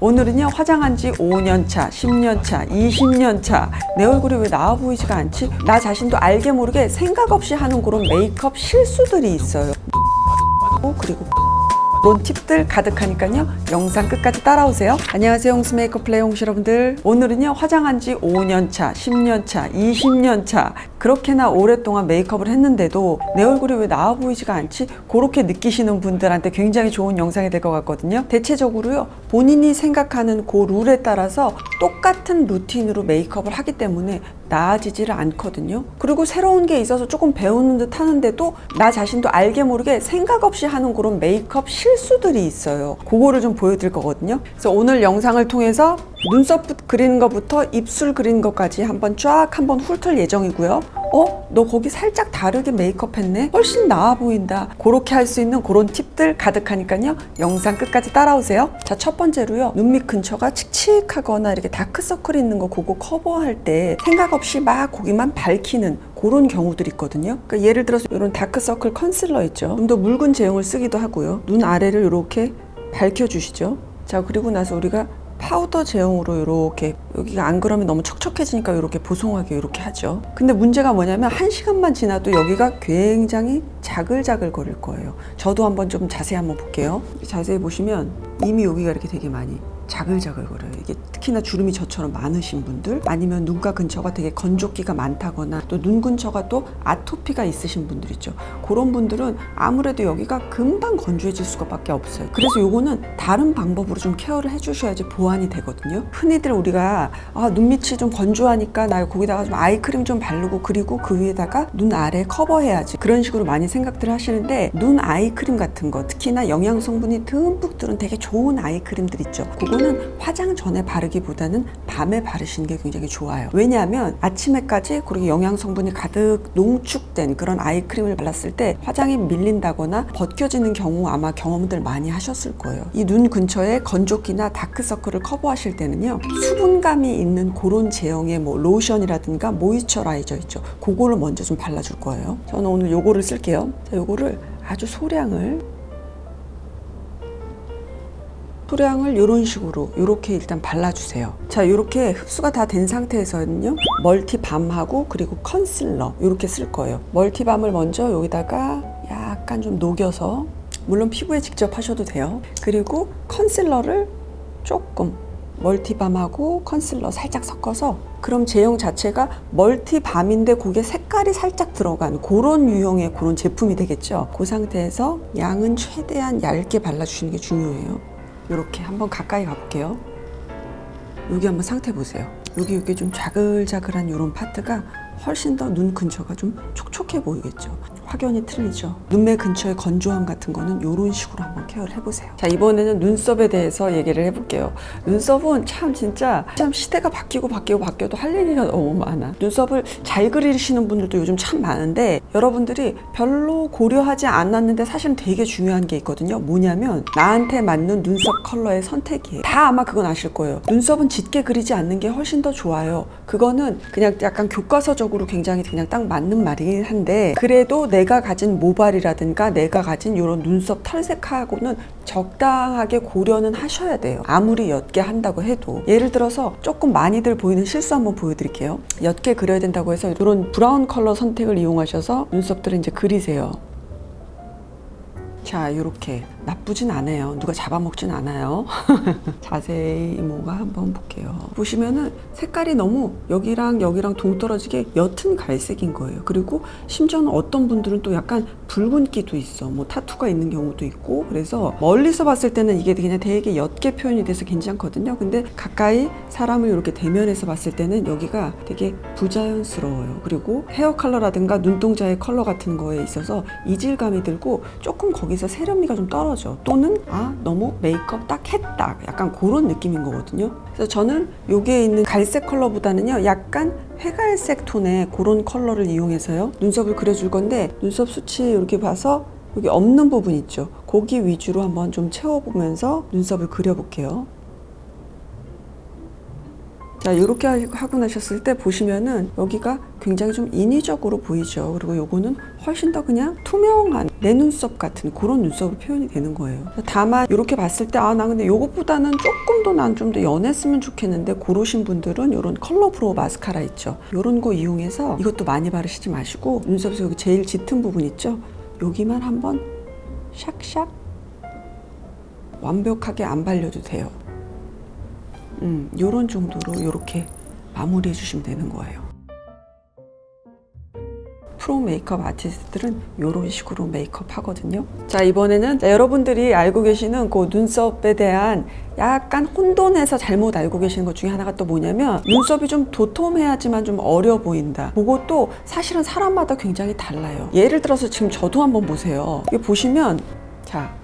오늘은요, 화장한 지 5년차, 10년차, 20년차 내 얼굴이 왜 나아 보이지가 않지? 나 자신도 알게 모르게 생각 없이 하는 그런 메이크업 실수들이 있어요. 그리고 그런 팁들 가득하니까요, 영상 끝까지 따라오세요. 안녕하세요, 홍수 메이크업 플레이 홍시 여러분들. 오늘은요, 화장한 지 5년차, 10년차, 20년차 그렇게나 오랫동안 메이크업을 했는데도 내 얼굴이 왜 나아 보이지가 않지? 그렇게 느끼시는 분들한테 굉장히 좋은 영상이 될 것 같거든요. 대체적으로요, 본인이 생각하는 그 룰에 따라서 똑같은 루틴으로 메이크업을 하기 때문에 나아지지를 않거든요. 그리고 새로운 게 있어서 조금 배우는 듯 하는데도 나 자신도 알게 모르게 생각 없이 하는 그런 메이크업 실수들이 있어요. 그거를 좀 보여드릴 거거든요. 그래서 오늘 영상을 통해서 눈썹 그리는 것부터 입술 그리는 것까지 한번 훑을 예정이고요. 너 거기 살짝 다르게 메이크업 했네? 훨씬 나아 보인다. 그렇게 할 수 있는 그런 팁들 가득하니까요, 영상 끝까지 따라오세요. 자, 첫 번째로요, 눈 밑 근처가 칙칙하거나 이렇게 다크서클이 있는 거 그거 커버할 때 생각 없이 막 거기만 밝히는 그런 경우들이 있거든요. 그러니까 예를 들어서 이런 다크서클 컨실러 있죠. 좀 더 묽은 제형을 쓰기도 하고요. 눈 아래를 이렇게 밝혀주시죠. 자, 그리고 나서 우리가 파우더 제형으로 이렇게, 여기가 안 그러면 너무 촉촉해지니까 이렇게 보송하게 이렇게 하죠. 근데 문제가 뭐냐면 1시간만 지나도 여기가 굉장히 자글자글 거릴 거예요. 저도 한번 좀 자세히 한번 볼게요. 자세히 보시면 이미 여기가 이렇게 되게 많이 자글자글 거려요. 이게 특히나 주름이 저처럼 많으신 분들, 아니면 눈가 근처가 되게 건조기가 많다거나 또 눈 근처가 또 아토피가 있으신 분들 있죠. 그런 분들은 아무래도 여기가 금방 건조해질 수밖에 없어요. 그래서 요거는 다른 방법으로 좀 케어를 해주셔야지 보완이 되거든요. 흔히들 우리가 눈밑이 좀 건조하니까 나 거기다가 좀 아이크림 좀 바르고 그리고 그 위에다가 눈 아래 커버해야지, 그런 식으로 많이 생각들 하시는데, 눈 아이크림 같은 거, 특히나 영양 성분이 듬뿍 들은 되게 좋은 아이크림들 있죠. 그거는 화장 전에 바르기보다는 밤에 바르시는 게 굉장히 좋아요. 왜냐하면 아침에까지 그리고 영양 성분이 가득 농축된 그런 아이크림을 발랐을 때 화장이 밀린다거나 벗겨지는 경우 아마 경험들 많이 하셨을 거예요. 이 눈 근처에 건조기나 다크서클을 커버하실 때는요, 수분감이 있는 그런 제형의 로션이라든가 모이스처라이저 있죠. 그거를 먼저 좀 발라줄 거예요. 저는 오늘 요거를 쓸게요. 자, 요거를 아주 소량을 이런 식으로 이렇게 일단 발라주세요. 자, 이렇게 흡수가 다 된 상태에서는요, 멀티밤하고 그리고 컨실러 이렇게 쓸 거예요. 멀티밤을 먼저 여기다가 약간 좀 녹여서, 물론 피부에 직접 하셔도 돼요. 그리고 컨실러를 조금, 멀티밤하고 컨실러 살짝 섞어서, 그럼 제형 자체가 멀티밤인데 그게 색깔이 살짝 들어간 그런 유형의 그런 제품이 되겠죠. 그 상태에서 양은 최대한 얇게 발라주시는 게 중요해요. 이렇게 한번 가까이 가볼게요. 여기 한번 상태 보세요. 여기 좀 자글자글한 이런 파트가 훨씬 더 눈 근처가 좀 촉촉해 보이겠죠. 확연히 틀리죠. 눈매 근처의 건조함 같은 거는 이런 식으로 한번 케어를 해보세요. 자, 이번에는 눈썹에 대해서 얘기를 해볼게요. 눈썹은 참 시대가 바뀌어도 할 얘기가 너무 많아. 눈썹을 잘 그리시는 분들도 요즘 참 많은데, 여러분들이 별로 고려하지 않았는데 사실은 되게 중요한 게 있거든요. 뭐냐면 나한테 맞는 눈썹 컬러의 선택이에요. 다 아마 그건 아실 거예요. 눈썹은 짙게 그리지 않는 게 훨씬 더 좋아요. 그거는 그냥 약간 교과서적으로 굉장히 그냥 딱 맞는 말이긴 한데, 그래도 내가 가진 모발이라든가 내가 가진 이런 눈썹 털색하고는 적당하게 고려는 하셔야 돼요. 아무리 옅게 한다고 해도. 예를 들어서 조금 많이들 보이는 실수 한번 보여드릴게요. 옅게 그려야 된다고 해서 이런 브라운 컬러 선택을 이용하셔서 눈썹들을 이제 그리세요. 자, 이렇게 나쁘진 않아요. 누가 잡아먹진 않아요. 자세히 이모가 한번 볼게요. 보시면은 색깔이 너무 여기랑 동떨어지게 옅은 갈색인 거예요. 그리고 심지어는 어떤 분들은 또 약간 붉은기도 있어. 타투가 있는 경우도 있고. 그래서 멀리서 봤을 때는 이게 그냥 되게 옅게 표현이 돼서 괜찮거든요. 근데 가까이 사람을 이렇게 대면해서 봤을 때는 여기가 되게 부자연스러워요. 그리고 헤어 컬러라든가 눈동자의 컬러 같은 거에 있어서 이질감이 들고 조금 거기서 세련미가 좀 떨어져. 또는 너무 메이크업 딱 했다, 약간 그런 느낌인 거거든요. 그래서 저는 여기에 있는 갈색 컬러보다는요, 약간 회갈색 톤의 그런 컬러를 이용해서요, 눈썹을 그려줄 건데, 눈썹 수치 이렇게 봐서 여기 없는 부분 있죠. 거기 위주로 한번 좀 채워보면서 눈썹을 그려볼게요. 자, 이렇게 하고 나셨을 때 보시면은 여기가 굉장히 좀 인위적으로 보이죠. 그리고 요거는 훨씬 더 그냥 투명한 내 눈썹 같은 그런 눈썹으로 표현이 되는 거예요. 다만 이렇게 봤을 때 나 근데 요것보다는 조금 더 난 좀 더 연했으면 좋겠는데 고르신 분들은 이런 컬러 브로우 마스카라 있죠. 요런 거 이용해서 이것도 많이 바르시지 마시고 눈썹에서 여기 제일 짙은 부분 있죠. 여기만 한번 샥샥 완벽하게 안 발려도 돼요. 요런 정도로 요렇게 마무리해 주시면 되는 거예요. 프로 메이크업 아티스트들은 요런 식으로 메이크업 하거든요. 자, 이번에는 여러분들이 알고 계시는 그 눈썹에 대한 약간 혼돈해서 잘못 알고 계시는 것 중에 하나가 또 뭐냐면 눈썹이 좀 도톰해야지만 좀 어려 보인다. 그것도 사실은 사람마다 굉장히 달라요. 예를 들어서 지금 저도 한번 보세요. 이게 보시면 자,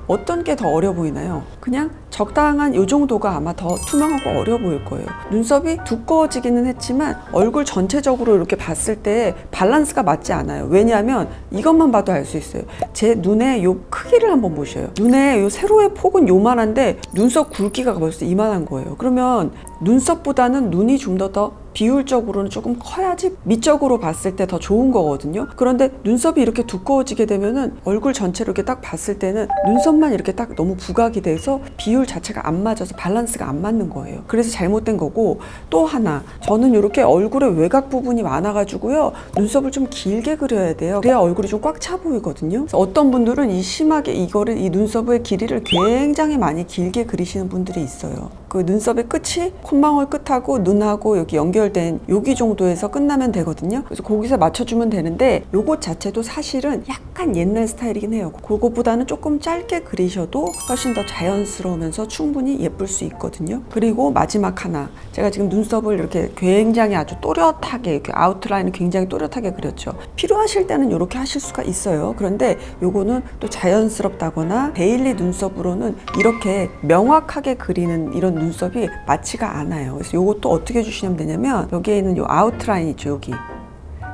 어떤 게 더 어려 보이나요? 그냥 적당한 이 정도가 아마 더 투명하고 어려 보일 거예요. 눈썹이 두꺼워지기는 했지만 얼굴 전체적으로 이렇게 봤을 때 밸런스가 맞지 않아요. 왜냐하면 이것만 봐도 알 수 있어요. 제 눈의 요 크기를 한번 보셔요. 눈의 요 세로의 폭은 요만한데 눈썹 굵기가 벌써 이만한 거예요. 그러면 눈썹보다는 눈이 좀 더 비율적으로는 조금 커야지 미적으로 봤을 때 더 좋은 거거든요. 그런데 눈썹이 이렇게 두꺼워지게 되면은 얼굴 전체로 이렇게 딱 봤을 때는 눈썹만 이렇게 딱 너무 부각이 돼서 비율 자체가 안 맞아서 밸런스가 안 맞는 거예요. 그래서 잘못된 거고, 또 하나 저는 이렇게 얼굴에 외곽 부분이 많아가지고요 눈썹을 좀 길게 그려야 돼요. 그래야 얼굴이 좀 꽉 차 보이거든요. 그래서 어떤 분들은 심하게 이 눈썹의 길이를 굉장히 많이 길게 그리시는 분들이 있어요. 그 눈썹의 끝이 콧망울 끝하고 눈하고 여기 연결된 여기 정도에서 끝나면 되거든요. 그래서 거기서 맞춰주면 되는데 요것 자체도 사실은 약간 옛날 스타일이긴 해요. 그것보다는 조금 짧게 그리셔도 훨씬 더 자연스러우면서 충분히 예쁠 수 있거든요. 그리고 마지막 하나, 제가 지금 눈썹을 이렇게 굉장히 아주 또렷하게 이렇게 아웃라인을 굉장히 또렷하게 그렸죠. 필요하실 때는 이렇게 하실 수가 있어요. 그런데 요거는 또 자연스럽다거나 데일리 눈썹으로는 이렇게 명확하게 그리는 이런 눈썹이 맞지가 않아요. 그래서 요것도 어떻게 해주시면 되냐면 여기에 있는 요 아웃라인 있죠. 여기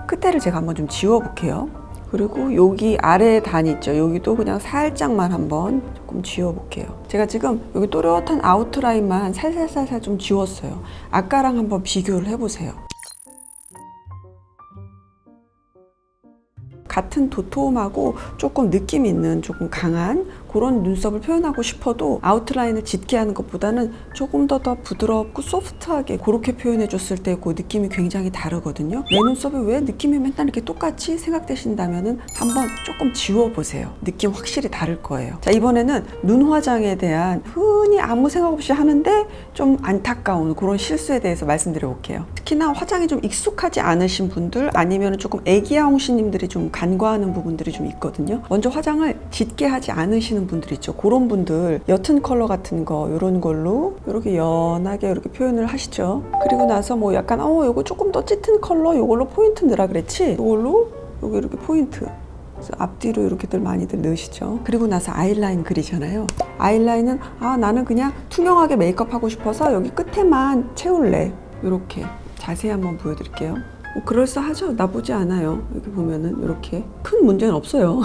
끝에를 제가 한번 좀 지워 볼게요. 그리고 여기 아래 단 있죠. 여기도 그냥 살짝만 한번 조금 지워 볼게요. 제가 지금 여기 또렷한 아웃라인만 살살살살 좀 지웠어요. 아까랑 한번 비교를 해보세요. 같은 도톰하고 조금 느낌 있는 조금 강한 그런 눈썹을 표현하고 싶어도 아웃라인을 짙게 하는 것보다는 조금 더 부드럽고 소프트하게 그렇게 표현해 줬을 때 그 느낌이 굉장이 다르거든요. 내 눈썹이 왜 느낌이 맨날 이렇게 똑같이 생각되신다면은 한번 조금 지워보세요. 느낌 확실히 다를 거예요. 자, 이번에는 눈 화장에 대한 흔히 아무 생각 없이 하는데 좀 안타까운 그런 실수에 대해서 말씀드려 볼게요. 특히나 화장이 좀 익숙하지 않으신 분들 아니면 조금 애기야옹씨님들이 좀 간과하는 부분들이 좀 있거든요. 먼저 화장을 짙게 하지 않으시는 분들 있죠. 그런 분들 옅은 컬러 같은 거 이런 걸로 이렇게 연하게 이렇게 표현을 하시죠. 그리고 나서 뭐 약간 요거 조금 더 짙은 컬러 요걸로 포인트 넣으라 그랬지? 요걸로 여기 이렇게 포인트 앞뒤로 이렇게들 많이들 넣으시죠. 그리고 나서 아이라인 그리잖아요. 아이라인은 나는 그냥 투명하게 메이크업 하고 싶어서 여기 끝에만 채울래. 이렇게 자세히 한번 보여드릴게요. 그럴싸하죠? 나쁘지 않아요. 여기 보면은 이렇게 큰 문제는 없어요.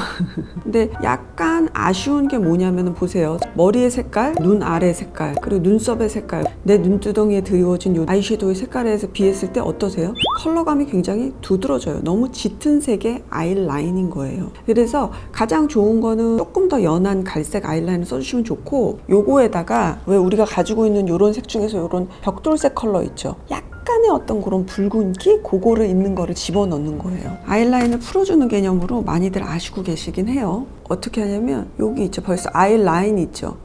근데 약간 아쉬운 게 뭐냐면 보세요. 머리의 색깔, 눈 아래 색깔, 그리고 눈썹의 색깔, 내 눈두덩이에 드리워진 이 아이섀도우의 색깔에 비했을 때 어떠세요? 컬러감이 굉장히 두드러져요. 너무 짙은 색의 아이라인인 거예요. 그래서 가장 좋은 거는 조금 더 연한 갈색 아이라인을 써주시면 좋고, 요거에다가 왜 우리가 가지고 있는 요런 색 중에서 요런 벽돌색 컬러 있죠? 약간의 어떤 그런 붉은기? 그거를 있는 거를 집어넣는 거예요. 아이라인을 풀어주는 개념으로 많이들 아시고 계시긴 해요. 어떻게 하냐면 여기 있죠. 벌써 아이라인 있죠.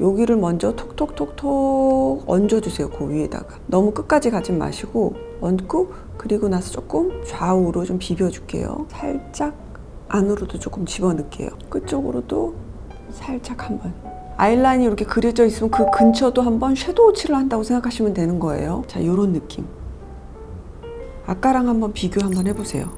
여기를 먼저 톡톡톡톡 얹어주세요. 그 위에다가. 너무 끝까지 가지 마시고 얹고, 그리고 나서 조금 좌우로 좀 비벼줄게요. 살짝 안으로도 조금 집어넣을게요. 끝쪽으로도 살짝 한번. 아이라인이 이렇게 그려져 있으면 그 근처도 한번 섀도우 칠을 한다고 생각하시면 되는 거예요. 자, 요런 느낌. 아까랑 한번 비교 한번 해보세요.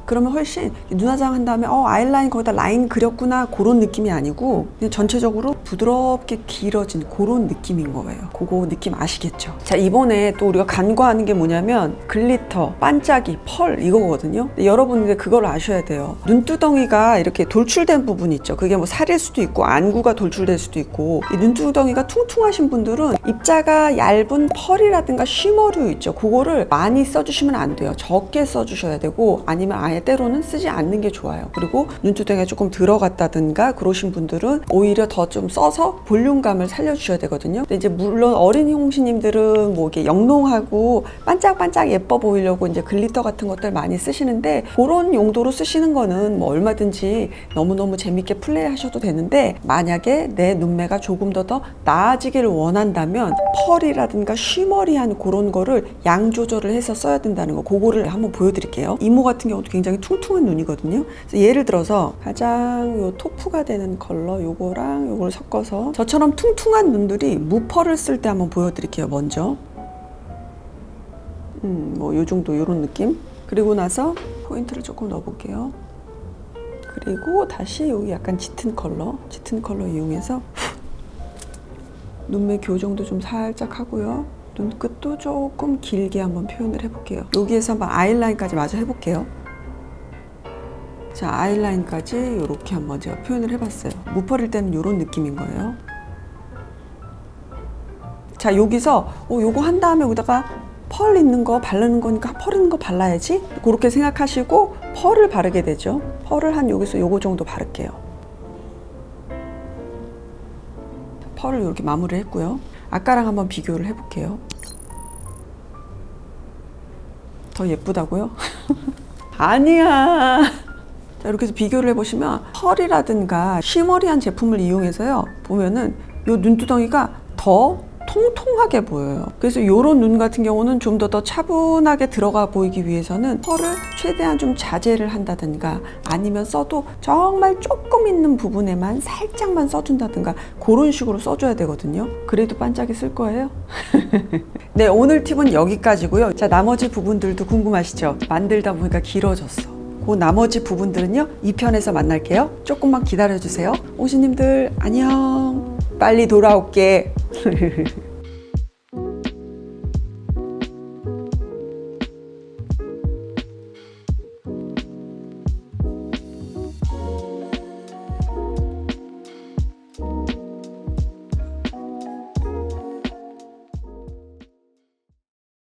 그러면 훨씬 눈화장 한 다음에 아이라인 거기다 라인 그렸구나 그런 느낌이 아니고 그냥 전체적으로 부드럽게 길어진 그런 느낌인 거예요. 그거 느낌 아시겠죠? 자, 이번에 또 우리가 간과하는 게 뭐냐면 글리터, 반짝이, 펄 이거거든요. 여러분들 그걸 아셔야 돼요. 눈두덩이가 이렇게 돌출된 부분 있죠. 그게 뭐 살일 수도 있고 안구가 돌출될 수도 있고, 이 눈두덩이가 퉁퉁하신 분들은 입자가 얇은 펄이라든가 쉬머류 있죠. 그거를 많이 써주시면 안 돼요. 적게 써주셔야 되고, 아니면 아예 때로는 쓰지 않는 게 좋아요. 그리고 눈두덩이가 조금 들어갔다든가 그러신 분들은 오히려 더 좀 써서 볼륨감을 살려주셔야 되거든요. 근데 이제 물론 어린이 홍시님들은 뭐 이렇게 영롱하고 반짝반짝 예뻐 보이려고 이제 글리터 같은 것들 많이 쓰시는데, 그런 용도로 쓰시는 거는 뭐 얼마든지 너무너무 재밌게 플레이 하셔도 되는데, 만약에 내 눈매가 조금 더 나아지기를 원한다면 펄이라든가 쉬머리한 그런 거를 양 조절을 해서 써야 된다는 거, 그거를 한번 보여드릴게요. 이모 같은 경우도 굉장히 퉁퉁한 눈이거든요. 그래서 예를 들어서 가장 요 토프가 되는 컬러 요거랑 요걸 섞어서 저처럼 퉁퉁한 눈들이 무펄을 쓸 때 한번 보여드릴게요. 먼저 뭐 요 정도 요런 느낌. 그리고 나서 포인트를 조금 넣어볼게요. 그리고 다시 여기 약간 짙은 컬러 이용해서 눈매 교정도 좀 살짝 하고요. 눈끝도 조금 길게 한번 표현을 해볼게요. 여기에서 한번 아이라인까지 마저 해볼게요. 자, 아이라인까지 이렇게 한번 제가 표현을 해봤어요. 무펄일 때는 이런 느낌인 거예요. 자, 여기서 요거 한 다음에 여기다가 펄 있는 거 바르는 거니까 펄 있는 거 발라야지, 그렇게 생각하시고 펄을 바르게 되죠. 펄을 한 여기서 요거 정도 바를게요. 펄을 이렇게 마무리를 했고요. 아까랑 한번 비교를 해볼게요. 더 예쁘다고요? 아니야. 자, 이렇게 해서 비교를 해보시면 펄이라든가 쉬머리한 제품을 이용해서요, 보면은 요 눈두덩이가 더 통통하게 보여요. 그래서 이런 눈 같은 경우는 좀 더 차분하게 들어가 보이기 위해서는 펄을 최대한 좀 자제를 한다든가, 아니면 써도 정말 조금 있는 부분에만 살짝만 써준다든가 그런 식으로 써줘야 되거든요. 그래도 반짝이 쓸 거예요? 네, 오늘 팁은 여기까지고요. 자, 나머지 부분들도 궁금하시죠? 만들다 보니까 길어졌어. 그 나머지 부분들은요, 2편에서 만날게요. 조금만 기다려주세요. 오시님들 안녕. 빨리 돌아올게.